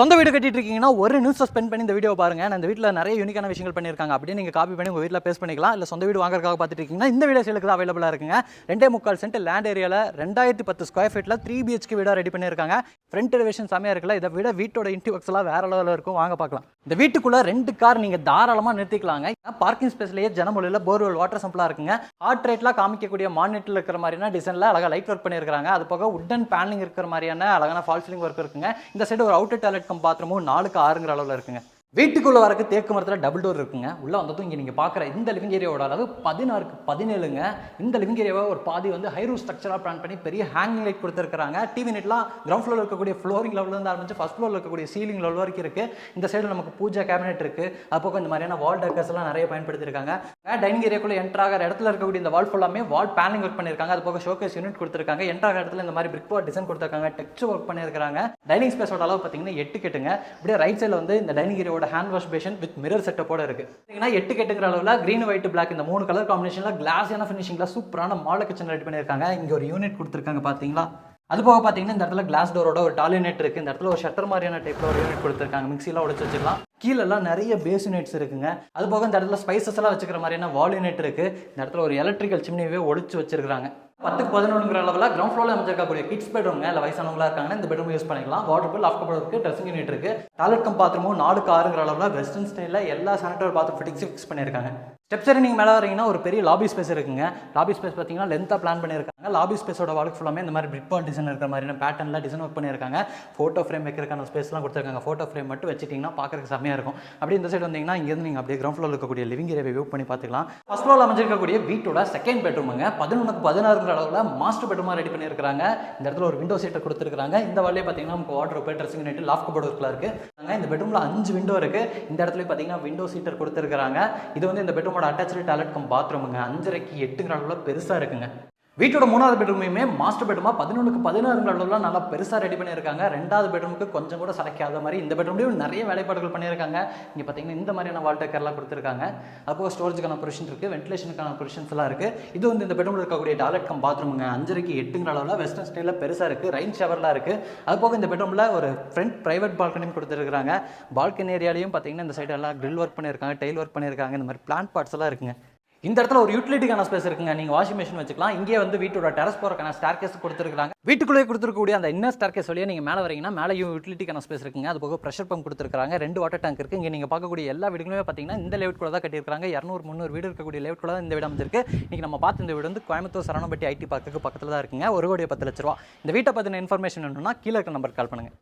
சொந்த வீடு கட்டிட்டு இருக்கீங்கன்னா ஒரு நிமிஷம் ஸ்பெண்ட் பண்ணி இந்த வீடியோ பாருங்க. நான் இந்த வீட்டில் நிறைய யூனிக்கான விஷயங்கள் பண்ணியிருக்காங்க. அப்படியே நீங்கள் காப்பி பண்ணி உங்கள் வீட்டில் பேஸ் பண்ணிக்கலாம். இல்லை சொந்த வீடு வாங்குறதுக்காக பார்த்துட்டு இருக்கீங்கன்னா இந்த வீடியோ சேலுக்கு தான் அவைலபிளாக இருக்குங்க. 2.25 சென்ட் லேண்ட் ஏரியாவில் 2010 ஸ்கொயர் ஃபீட்டில் 3 BHK வீடாக ரெடி பண்ணியிருக்காங்க. ஃப்ரண்ட் எலிவேஷன் செமையாக இருக்குல்ல. இதை விட வீட்டோட இன்டீரியர்ஸ் எல்லாம் வேற லெவலில் இருக்கும். வாங்க பார்க்கலாம். இந்த வீட்டுக்குள்ள 2 கார் நீங்கள் தாராளமாக நிறுத்திக்கலாங்க. பார்க்கிங் ஸ்பேஸ்லேயே ஜனமொழியில் போர்வெல் வாட்டர் சம்பிளாக இருக்குங்க. ஹார்ட் ரேட்லாம் காமிக்கக்கூடிய மானிட்டில் இருக்கிற மாதிரியான டிசைனில் அழகாக லைட் ஒர்க் பண்ணியிருக்காங்க. அது போக உட்டன் பேனலிங் இருக்கிற மாதிரியான அழகான ஃபால் சீலிங் ஒர்க் இருக்குங்க. இந்த சைடு ஒரு அவுட்டர் டாய்லெட் கம் பாத்ரூமும் 4க்கு 6ங்கிற அளவில் இருக்குங்க. வீட்டுக்குள்ள வரக்கு தேக்கு மரத்தில் டபுள் டோர் இருக்குங்க. உள்ள வந்ததும் இங்கே நீங்கள் பார்க்குற இந்த லிவிங் ஏரியாவோட அளவு 16க்கு 17ங்க. இந்த லிவிங் ஏரியாவை ஒரு பாதி வந்து ஹைரூஸ் ஸ்ட்ரக்சராக பிளான் பண்ணி பெரிய ஹேங்கிங் லைட் கொடுத்துருக்காங்க. டிவி நெட்லாம் கிரவுண்ட் ஃப்ளோரில் இருக்கக்கூடிய ஃப்ளோரிங் லெவலில் இருந்து ஆரம்பிச்சு ஃபர்ஸ்ட் ஃப்ளோரில் இருக்கக்கூடிய சீலிங் லெவல் வரைக்கும் இருக்கு. இந்த சைடு நமக்கு பூஜா கேபினெட் இருக்கு. அது போக இந்த மாதிரியான வால் டெக்கர்ஸ் எல்லாம் நிறைய பயன்படுத்திருக்காங்க. டைனிங் ஏரியாக்குள்ள என்ட்ரு ஆகிற இடத்துல இருக்கக்கூடிய இந்த வால் ஃபுல்லாமே வால் பேனலிங் ஒர்க் பண்ணியிருக்காங்க. அது போக ஷோகேஸ் யூனிட் கொடுத்துருக்காங்க. என்ட்ரு ஆகிற இடத்துல இந்த மாதிரி பிரிக் போர்ட் டிசைன் கொடுத்துருக்காங்க. டெக்ஸ்ட் ஒர்க் பண்ணியிருக்காங்க. டைனிங் ஸ்பேஸோட அளவு பார்த்தீங்கன்னா 8 கெட்டுங்க. அப்படியே ரைட் சைடில் வந்து இந்த டைனிங் ஏரியாவோட hand wash basin with mirror செட்டப்போட இருக்கு. 8 கெட்டுங்கிற அளவுல கிரீன் ஒயிட் பிளாக் இந்த 3 கலர் காம்பினேஷன்ல கிளாஸியான ஃபினிஷிங்ல சூப்பரான மாடல் கிச்சன் ரெடி பண்ணிருக்காங்க. இங்க ஒரு யூனிட் கொடுத்துருக்காங்க பாத்தீங்களா. அது போக பார்த்தீங்கன்னா இந்த இடத்துல கிளாஸ் டோரோட ஒரு டால் யூனிட் இருக்குது. இந்த இடத்துல ஒரு ஷட்டர் மாதிரியான டைப்பில் ஒரு யூனிட் கொடுத்துருக்காங்க. மிக்சிலாம் உடச்சு வச்சுக்கலாம். கீழெல்லாம் நிறைய பேஸ் யூனிட்ஸ் இருக்குங்க. அது போக இந்த இடத்துல ஸ்பைசஸ் எல்லாம் வச்சுக்கிற மாதிரியான வால் யூனிட் இருக்குது. இந்த இடத்துல ஒரு எலக்ட்ரிக்கல் சிம்னியே ஒடிச்சு வச்சிருக்காங்க. 10க்கு 11ங்கிற அளவில் கிரவுண்ட் ஃப்ளோரில் அமைச்சிருக்கக்கூடிய கிட்ஸ் பெட்ரூம் இல்லை வயசானவங்களா இருக்காங்கன்னா இந்த பெட்ரூம் யூஸ் பண்ணிக்கலாம். வாட்டர் பில் லாஃப்ட் கபோர்ட் இருக்குது. ட்ரெஸ்ஸிங் யூனிட் இருக்குது. டாய்லெட் கம் பாத்ரூமும் 4க்கு 6ங்கிற அளவில் வெஸ்டர்ன் ஸ்டைலில் எல்லா சானிட்டரி பாத்ரூம் ஃபிக்ஸ் பண்ணியிருக்காங்க. ஸ்டெப்ஸ் ஏறி நீங்கள் மேலே வரீங்கன்னா ஒரு பெரிய லாபி ஸ்பேஸ் இருக்குங்க. லாபி ஸ்பேஸ் பார்த்தீங்கன்னா லென்த்தாக பிளான் பண்ணியிருக்காங்க. லாபி ஸ்பேஸோட வாலுக்கு ஃபுல்லாமே இந்த மாதிரி பிரிக் பால் டிசைன் இருக்கிற மாதிரியான பேட்டர்னில் டிசைன் ஒர்க் பண்ணியிருக்காங்க. ஃபோட்டோ ஃப்ரேம் வைக்கிறதுக்கான ஸ்பேஸ்லாம் கொடுத்துருக்காங்க. ஃபோட்டோ ஃப்ரேம் மட்டும் வச்சிட்டிங்கன்னா பார்க்குறதுக்கு செம்மையாக இருக்கும். அப்படி இந்த சைடு வந்தீங்கன்னா இங்கேருந்து நீங்கள் அப்படியே கிரவுண்ட் ஃப்ளோரில் இருக்கக்கூடிய லிவிங் ஏரியா வியூ பண்ணி பார்த்துக்கலாம். ஃபர்ஸ்ட் ஃப்ளோரில் அமைஞ்சிருக்கக்கூடிய வீட்டோட செகண்ட் பெட்ரூமுங்க. 11க்கு 16ங்கிற அளவில் மாஸ்டர் பெட்ரூமாக ரெடி பண்ணியிருக்காங்க. இந்த இடத்துல ஒரு விண்டோ சீட்டை கொடுத்துருக்காங்க. இந்த வாலே பார்த்தீங்கன்னா நமக்கு water dressing unit loft cupboard ஒர்க்கில் இருக்குது. இந்த பெட்ரூமில் 5 விண்டோ இருக்குது. இந்த இடத்துல பார்த்தீங்கன்னா விண்டோ சீட்டர் கொடுத்துருக்காங்க. இது வந்து இந்த பெட்ரூமோட அட்டாச்சு டாய்லெட் பாத்ரூமுங்க. 5.5க்கு 8ங்கிற அளவில் பெருசா இருக்குங்க. வீட்டோட 3வது பெட்ரூமையுமே மாஸ்டர் பெட்ரூமா 11க்கு 16ங்கிற அளவில் நல்லா பெருசாக ரெடி பண்ணியிருக்காங்க. 2வது பெட்ரூமுக்கு கொஞ்சம் கூட சளைக்காத மாதிரி இந்த பெட்ரூம்லேயும் நிறைய வேலைப்பாடுகள் பண்ணியிருக்காங்க. இங்கே பார்த்தீங்கன்னா இந்த மாதிரியான வால் டெக்கர்லாம் கொடுத்துருக்காங்க. அப்போ ஸ்டோரேஜுக்கான பொசிஷன் இருக்குது, வென்டிலேஷனுக்கான பொசிஷன்ஸ் எல்லாம் இருக்குது. இது வந்து இந்த பெட்ரூமில் இருக்கக்கூடிய டாய்லெட் கம் பாத்ரூமுங்க. 5.5க்கு 8ங்கிற அளவில் வெஸ்டர்ன் ஸ்டைலில் பெருசாக இருக்குது. ரைன் ஷவர்லாம் இருக்குது. அது போக இந்த பெட்ரூமில் ஒரு ஃப்ரண்ட் பிரைவேட் பால்கனியும் கொடுத்துருக்காங்க. பால்கனி ஏரியாலையும் பார்த்தீங்கன்னா இந்த சைடு எல்லாம் கிரில் ஒர்க் பண்ணியிருக்காங்க, டைல் ஒர்க் பண்ணியிருக்காங்க. இந்த மாதிரி பிளான்ட் பார்ட்ஸ் எல்லாம் இருக்குங்க. இந்த இடத்துல ஒரு யூட்டிலிட்டிக்கான ஸ்பேஸ் இருக்குங்க. நீங்கள் வாஷிங் மிஷின் வச்சுக்கலாம். இங்கே வந்து வீட்டோட டெரஸ் போறதுக்கான ஸ்டேர்கேஸ் கொடுத்துருக்காங்க. வீட்டுக்குள்ளே கொடுத்துருக்கக்கூடிய அந்த இன்னர் ஸ்டேர்கேஸ் வழியாக நீங்கள் மேலே வரீங்கன்னா மேலே யூட்டிலிட்டிக்கான ஸ்பேஸ் இருக்குங்க. அது போக ப்ரெஷர் பம்ப் கொடுத்துருக்காங்க. 2 வாட்டர் டேங்க் இருக்குது. இங்கே நீங்கள் பார்க்கக்கூடிய எல்லா வீடுகளுமே பார்த்தீங்கன்னா இந்த லேஅவுட் கூட தான் கட்டியிருக்காங்க. 200-300 வீடு இருக்கக்கூடிய லேஅவுட் கூட தான் இந்த வீடு அமைஞ்சிருக்கு. இன்றைக்கி நம்ம பார்த்து இந்த வீடு வந்து கோயம்புத்தூர் சரவணம்பட்டி ஐடி பார்க்குக்கு பக்கத்தில் தான் இருக்குங்க. 1,10,00,000 ரூபா. இந்த வீட்டை பற்றின இன்ஃபர்மேஷன் வேணும்னா கீழே இருக்க நம்பருக்கு கால் பண்ணுங்கள்.